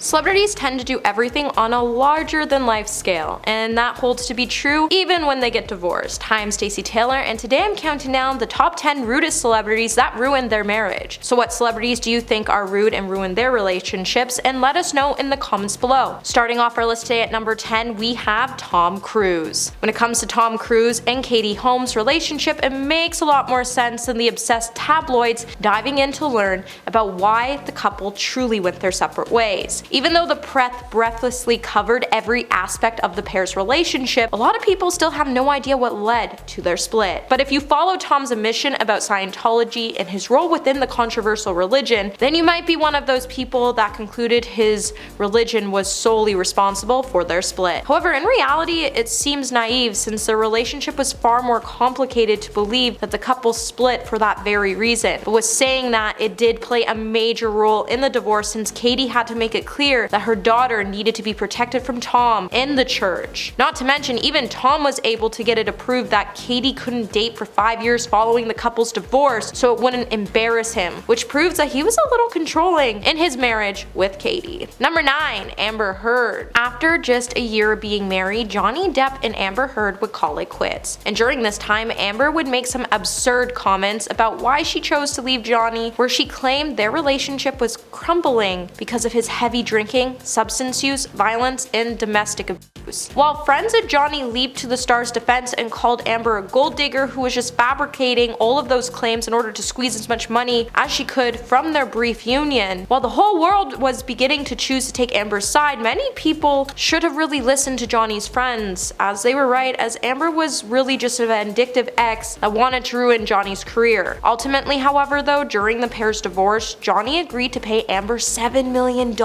Celebrities tend to do everything on a larger than life scale, and that holds to be true even when they get divorced. Hi, I'm Stacey Taylor, and today I'm counting down the top 10 rudest celebrities that ruined their marriage. So what celebrities do you think are rude and ruin their relationships? And let us know in the comments below. Starting off our list today at number 10, we have Tom Cruise. When it comes to Tom Cruise and Katie Holmes' relationship, it makes a lot more sense than the obsessed tabloids diving in to learn about why the couple truly went their separate ways. Even though the press breathlessly covered every aspect of the pair's relationship, a lot of people still have no idea what led to their split. But if you follow Tom's admission about Scientology and his role within the controversial religion, then you might be one of those people that concluded his religion was solely responsible for their split. However, in reality, it seems naive since their relationship was far more complicated to believe that the couple split for that very reason, but was saying that it did play a major role in the divorce since Katie had to make it clear that her daughter needed to be protected from Tom in the church. Not to mention, even Tom was able to get it approved that Katie couldn't date for 5 years following the couple's divorce so it wouldn't embarrass him, which proves that he was a little controlling in his marriage with Katie. Number 9, Amber Heard. After just a year of being married, Johnny Depp and Amber Heard would call it quits. And during this time, Amber would make some absurd comments about why she chose to leave Johnny, where she claimed their relationship was crumbling because of his heavy drinking, substance use, violence, and domestic abuse. While friends of Johnny leaped to the star's defense and called Amber a gold digger who was just fabricating all of those claims in order to squeeze as much money as she could from their brief union. While the whole world was beginning to choose to take Amber's side, many people should have really listened to Johnny's friends, as they were right, as Amber was really just a vindictive ex that wanted to ruin Johnny's career. Ultimately, however, though, during the pair's divorce, Johnny agreed to pay Amber $7 million,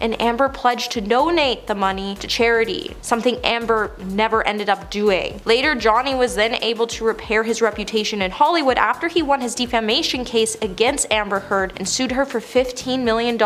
and Amber pledged to donate the money to charity, something Amber never ended up doing. Later, Johnny was then able to repair his reputation in Hollywood after he won his defamation case against Amber Heard and sued her for $15 million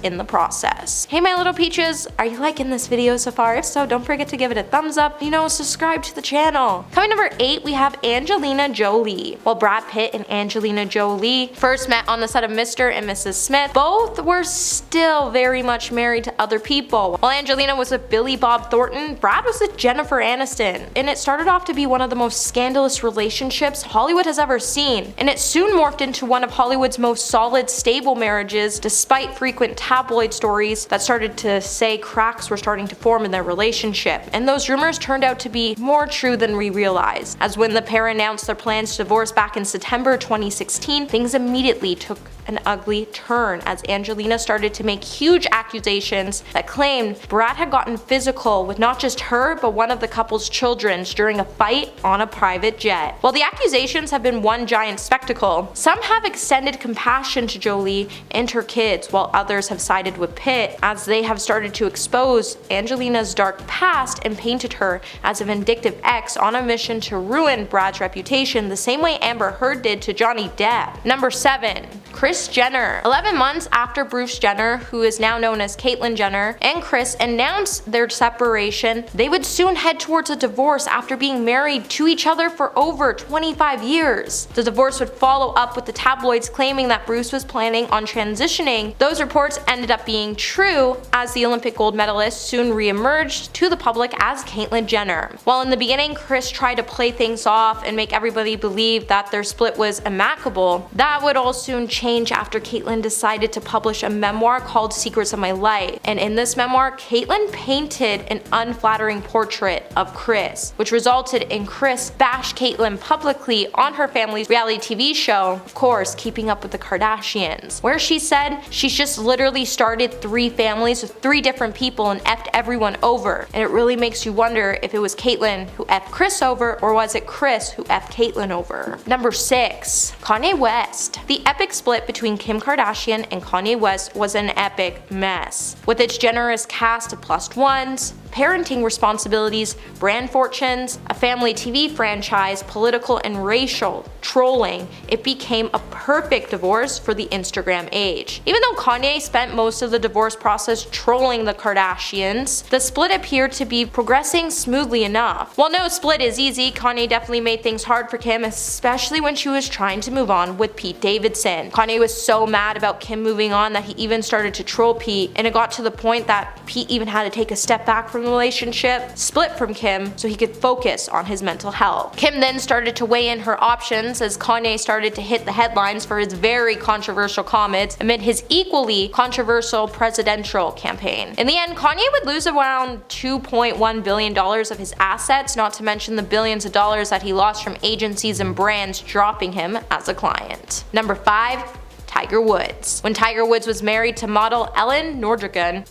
in the process. Hey my little peaches, are you liking this video so far? If so, don't forget to give it a thumbs up, subscribe to the channel. Coming number 8, we have Angelina Jolie. While Brad Pitt and Angelina Jolie first met on the set of Mr. and Mrs. Smith, both were still very much married to other people. While Angelina was with Billy Bob Thornton, Brad was with Jennifer Aniston, and it started off to be one of the most scandalous relationships Hollywood has ever seen, and it soon morphed into one of Hollywood's most solid, stable marriages, despite frequent tabloid stories that started to say cracks were starting to form in their relationship. And those rumors turned out to be more true than we realized, as when the pair announced their plans to divorce back in September 2016, things immediately took an ugly turn as Angelina started to make huge accusations that claimed Brad had gotten physical with not just her but one of the couple's children during a fight on a private jet. While the accusations have been one giant spectacle, some have extended compassion to Jolie and her kids, while others have sided with Pitt as they have started to expose Angelina's dark past and painted her as a vindictive ex on a mission to ruin Brad's reputation the same way Amber Heard did to Johnny Depp. Number 7, Kris Jenner. 11 months after Bruce Jenner, who is now known as Caitlyn Jenner, and Kris announced their separation, they would soon head towards a divorce after being married to each other for over 25 years. The divorce would follow up with the tabloids claiming that Bruce was planning on transitioning. Those reports ended up being true, as the Olympic gold medalist soon re-emerged to the public as Caitlyn Jenner. While in the beginning Kris tried to play things off and make everybody believe that their split was amicable, that would all soon change after Caitlyn decided to publish a memoir called Secrets of My Life. And in this memoir, Caitlyn painted an unflattering portrait of Kris, which resulted in Kris bash Caitlyn publicly on her family's reality TV show, of course, Keeping Up with the Kardashians, where she said she's just literally started 3 families with 3 different people and effed everyone over. And it really makes you wonder if it was Caitlyn who effed Kris over, or was it Kris who effed Caitlyn over. Number 6, Kanye West. The epic split between Kim Kardashian and Kanye West was an epic mess, with its generous cast of plus ones, parenting responsibilities, brand fortunes, a family TV franchise, political and racial, trolling, it became a perfect divorce for the Instagram age. Even though Kanye spent most of the divorce process trolling the Kardashians, the split appeared to be progressing smoothly enough. While no split is easy, Kanye definitely made things hard for Kim, especially when she was trying to move on with Pete Davidson. Kanye was so mad about Kim moving on that he even started to troll Pete, and it got to the point that Pete even had to take a step back from the relationship, split from Kim, so he could focus on his mental health. Kim then started to weigh in her options as Kanye started to hit the headlines for his very controversial comments amid his equally controversial presidential campaign. In the end, Kanye would lose around $2.1 billion of his assets, not to mention the billions of dollars that he lost from agencies and brands dropping him as a client. Number 5. Tiger Woods. When Tiger Woods was married to model Ellen Nordegren,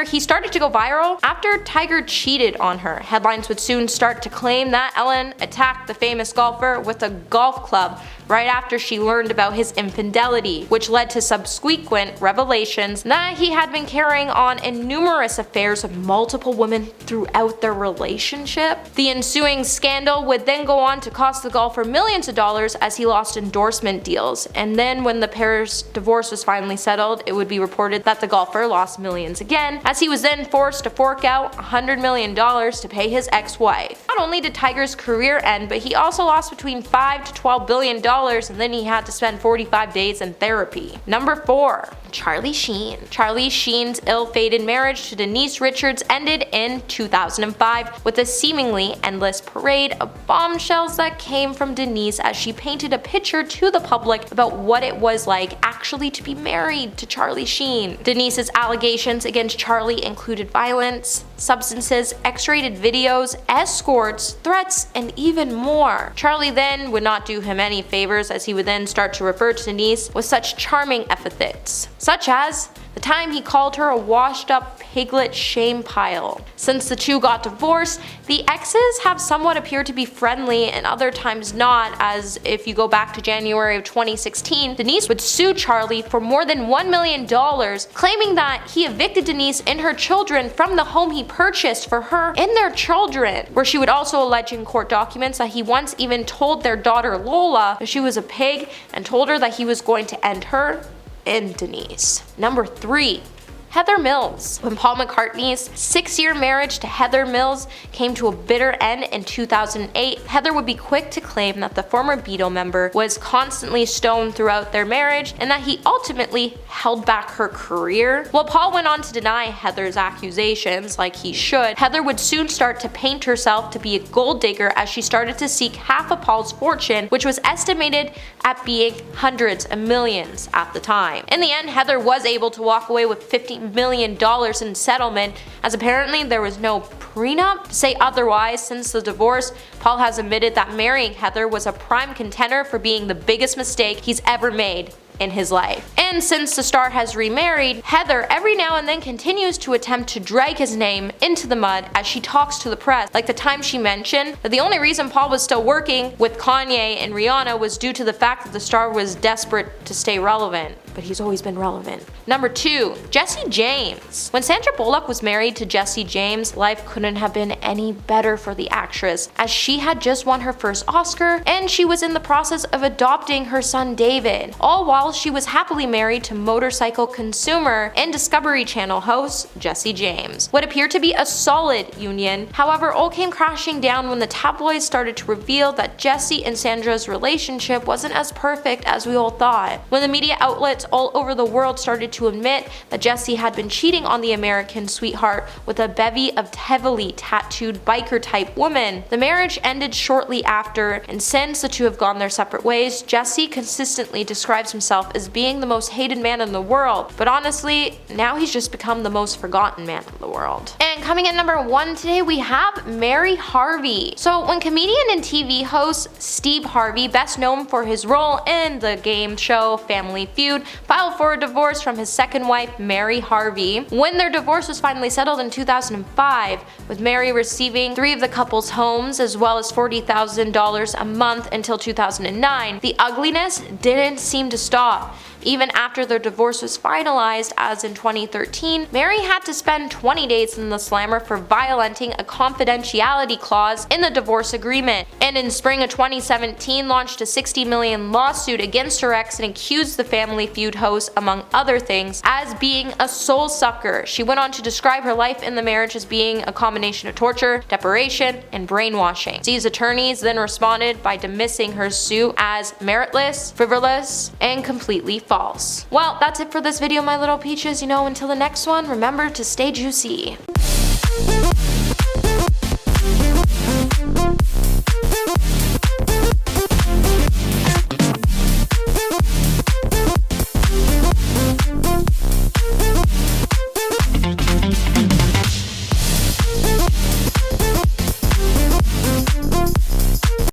he started to go viral after Tiger cheated on her. Headlines would soon start to claim that Ellen attacked the famous golfer with a golf club right after she learned about his infidelity, which led to subsequent revelations that he had been carrying on in numerous affairs with multiple women throughout their relationship. The ensuing scandal would then go on to cost the golfer millions of dollars as he lost endorsement deals, and then when the pair's divorce was finally settled, it would be reported that the golfer lost millions again, as he was then forced to fork out $100 million to pay his ex-wife. Not only did Tiger's career end, but he also lost between $5 to $12 billion, and then he had to spend 45 days in therapy. Number 4. Charlie Sheen. Charlie Sheen's ill-fated marriage to Denise Richards ended in 2005 with a seemingly endless parade of bombshells that came from Denise as she painted a picture to the public about what it was like actually to be married to Charlie Sheen. Denise's allegations against Charlie included violence, substances, X-rated videos, escorts, threats, and even more. Charlie then would not do him any favors as he would then start to refer to Denise with such charming epithets, such as the time he called her a washed-up piglet shame pile. Since the two got divorced, the exes have somewhat appeared to be friendly and other times not, as if you go back to January of 2016, Denise would sue Charlie for more than $1 million, claiming that he evicted Denise and her children from the home he purchased for her and their children, where she would also allege in court documents that he once even told their daughter Lola that she was a pig and told her that he was going to end her and Denise. Number 3. Heather Mills. When Paul McCartney's 6-year marriage to Heather Mills came to a bitter end in 2008, Heather would be quick to claim that the former Beatle member was constantly stoned throughout their marriage and that he ultimately held back her career. While Paul went on to deny Heather's accusations, like he should, Heather would soon start to paint herself to be a gold digger as she started to seek half of Paul's fortune, which was estimated at being hundreds of millions at the time. In the end, Heather was able to walk away with $50 million in settlement, as apparently there was no prenup. To say otherwise, since the divorce, Paul has admitted that marrying Heather was a prime contender for being the biggest mistake he's ever made in his life. And since the star has remarried, Heather every now and then continues to attempt to drag his name into the mud as she talks to the press, like the time she mentioned that the only reason Paul was still working with Kanye and Rihanna was due to the fact that the star was desperate to stay relevant. But he's always been relevant. Number 2. Jesse James. When Sandra Bullock was married to Jesse James, life couldn't have been any better for the actress, as she had just won her first Oscar and she was in the process of adopting her son David, all while she was happily married to motorcycle consumer and Discovery Channel host Jesse James. What appeared to be a solid union, however, all came crashing down when the tabloids started to reveal that Jesse and Sandra's relationship wasn't as perfect as we all thought. When the media outlets all over the world started to admit that Jesse had been cheating on the American sweetheart with a bevy of heavily tattooed biker-type women, the marriage ended shortly after, and since the two have gone their separate ways, Jesse consistently describes himself as being the most hated man in the world, but honestly, now he's just become the most forgotten man in the world. And coming in number 1 today, we have Mary Harvey. So when comedian and TV host Steve Harvey, best known for his role in the game show Family Feud, filed for a divorce from his second wife, Mary Harvey. When their divorce was finally settled in 2005, with Mary receiving 3 of the couple's homes as well as $40,000 a month until 2009, the ugliness didn't seem to stop, Even after their divorce was finalized, as in 2013, Mary had to spend 20 days in the slammer for violating a confidentiality clause in the divorce agreement, and in spring of 2017 launched a $60 million lawsuit against her ex and accused the Family Feud host, among other things, as being a soul sucker. She went on to describe her life in the marriage as being a combination of torture, deprivation, and brainwashing. Z's attorneys then responded by dismissing her suit as meritless, frivolous, and completely false. Well, that's it for this video, my little peaches. Until the next one, remember to stay juicy.